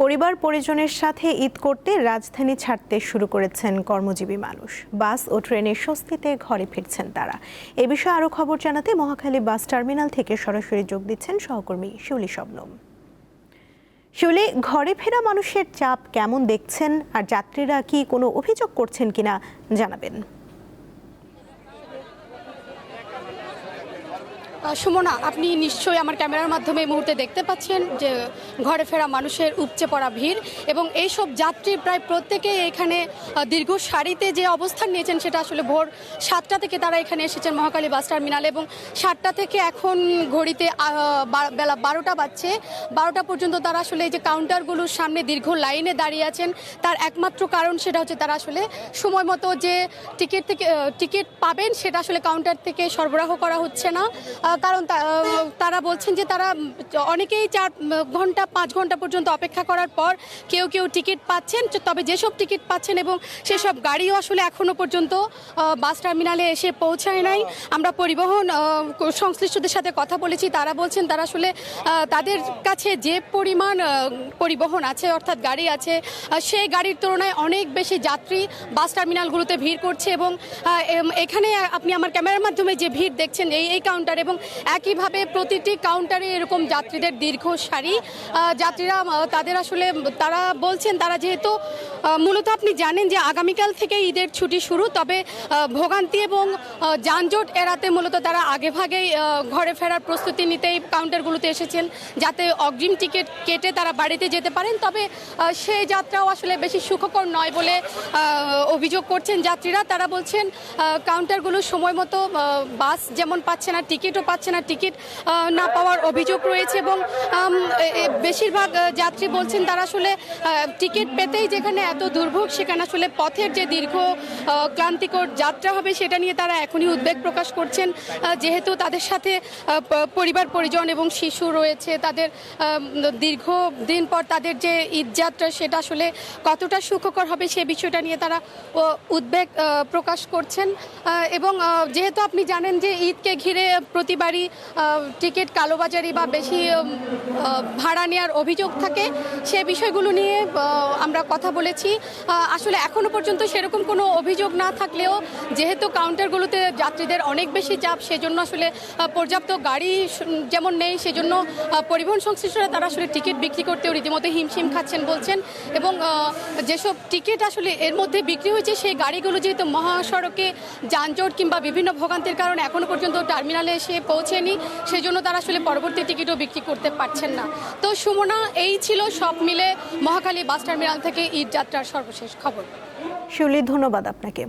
পরিবার পরিজনের সাথে ঈদ করতে রাজধানী ছাড়তে শুরু করেছেন কর্মজীবী মানুষ। বাস ও ট্রেনের স্বস্তিতে ঘরে ফিরছেন তারা। এ বিষয়ে আরও খবর জানাতে মহাখালী বাস টার্মিনাল থেকে সরাসরি যোগ দিচ্ছেন সহকর্মী শিউলি শবনম। শিউলি, ঘরে ফেরা মানুষের চাপ কেমন দেখছেন, আর যাত্রীরা কি কোনো অভিযোগ করছেন কিনা জানাবেন। সুমনা, আপনি নিশ্চয়ই আমার ক্যামেরার মাধ্যমে এই মুহূর্তে দেখতে পাচ্ছেন যে ঘরে ফেরা মানুষের উপচে পড়া ভিড়, এবং এইসব যাত্রী প্রায় প্রত্যেকেই এখানে দীর্ঘ সারিতে যে অবস্থান নিয়েছেন সেটা আসলে ভোর 7টা থেকে তারা এখানে এসেছেন মহাখালী বাস টার্মিনালে, এবং 7টা থেকে এখন ঘড়িতে বেলা 12টা বাজছে। 12টা পর্যন্ত তারা আসলে এই যে কাউন্টারগুলোর সামনে দীর্ঘ লাইনে দাঁড়িয়ে আছেন। তার একমাত্র কারণ সেটা হচ্ছে তারা আসলে সময় মতো যে টিকিট পাবেন সেটা আসলে কাউন্টার থেকে সরবরাহ করা হচ্ছে না। কারণ তারা বলছেন যে তারা অনেকেই 4 ঘন্টা 5 ঘন্টা পর্যন্ত অপেক্ষা করার পর কেউ টিকিট পাচ্ছেন, তবে যেসব টিকিট পাচ্ছেন এবং সেসব গাড়িও আসলে এখনও পর্যন্ত বাস টার্মিনালে এসে পৌঁছায় নাই। আমরা পরিবহন সংশ্লিষ্টদের সাথে কথা বলেছি, তারা বলছেন তারা আসলে তাদের কাছে যে পরিমাণ পরিবহন আছে অর্থাৎ গাড়ি আছে সেই গাড়ির তুলনায় অনেক বেশি যাত্রী বাস টার্মিনালগুলোতে ভিড় করছে, এবং এখানে আপনি আমার ক্যামেরার মাধ্যমে যে ভিড় দেখছেন এই কাউন্টার এবং একইভাবে প্রতিটি কাউন্টারে এরকম যাত্রীদের দীর্ঘ সারি। যাত্রীরা তারা বলছেন তারা যেহেতু মূলত আপনি জানেন যে আগামীকাল থেকে ঈদের ছুটি শুরু, তবে ভোগান্তি এবং যানজট এড়াতে মূলত তারা আগেভাগেই ঘরে ফেরার প্রস্তুতি নিতেই কাউন্টারগুলোতে এসেছেন যাতে অগ্রিম টিকিট কেটে তারা বাড়িতে যেতে পারেন। তবে সেই যাত্রাও আসলে বেশি সুখকর নয় বলে অভিযোগ করছেন যাত্রীরা। তারা বলছেন কাউন্টারগুলো সময় মতো বাস যেমন পাচ্ছে না, টিকিটও পাচ্ছে না, টিকিট না পাওয়ার অভিযোগ রয়েছে, এবং বেশিরভাগ যাত্রী বলছেন তারা আসলে টিকিট পেতেই যেখানে এত দুর্ভোগ সেখানে আসলে পথের যে দীর্ঘ ক্লান্তিকর যাত্রা হবে সেটা নিয়ে তারা এখনই উদ্বেগ প্রকাশ করছেন। যেহেতু তাদের সাথে পরিবার পরিজন এবং শিশু রয়েছে, তাদের দীর্ঘ দিন পর তাদের যে ঈদ যাত্রা সেটা আসলে কতটা সুখকর হবে সে বিষয়টা নিয়ে তারা উদ্বেগ প্রকাশ করছেন। এবং যেহেতু আপনি জানেন যে ঈদকে ঘিরে প্রতিবারই টিকিট কালোবাজারি বা বেশি ভাড়া নেওয়ার অভিযোগ থাকে, সে বিষয়গুলো নিয়ে আমরা কথা বলেছি। আসলে এখনও পর্যন্ত সেরকম কোনো অভিযোগ না থাকলেও যেহেতু কাউন্টারগুলোতে যাত্রীদের অনেক বেশি চাপ, সেজন্য আসলে পর্যাপ্ত গাড়ি যেমন নেই, সেজন্য পরিবহন সংশ্লিষ্টরা তারা আসলে টিকিট বিক্রি করতেও রীতিমতো হিমশিম খাচ্ছেন বলছেন। এবং যেসব টিকিট আসলে এর মধ্যে বিক্রি হয়েছে সেই গাড়িগুলো যেহেতু মহাসড়কে যানজট কিংবা বিভিন্ন ভোগান্তির কারণে এখনও পর্যন্ত টার্মিনালে এসে পৌঁছেনি, সেজন্য তারা আসলে পরবর্তী টিকিটও বিক্রি করতে পারছেন না। তো সুমনা, এই ছিল সব মিলে মহাখালী বাস টার্মিনাল থেকে ঈদ যাত্রার সর্বশেষ খবর। শিউলি, ধন্যবাদ আপনাকে।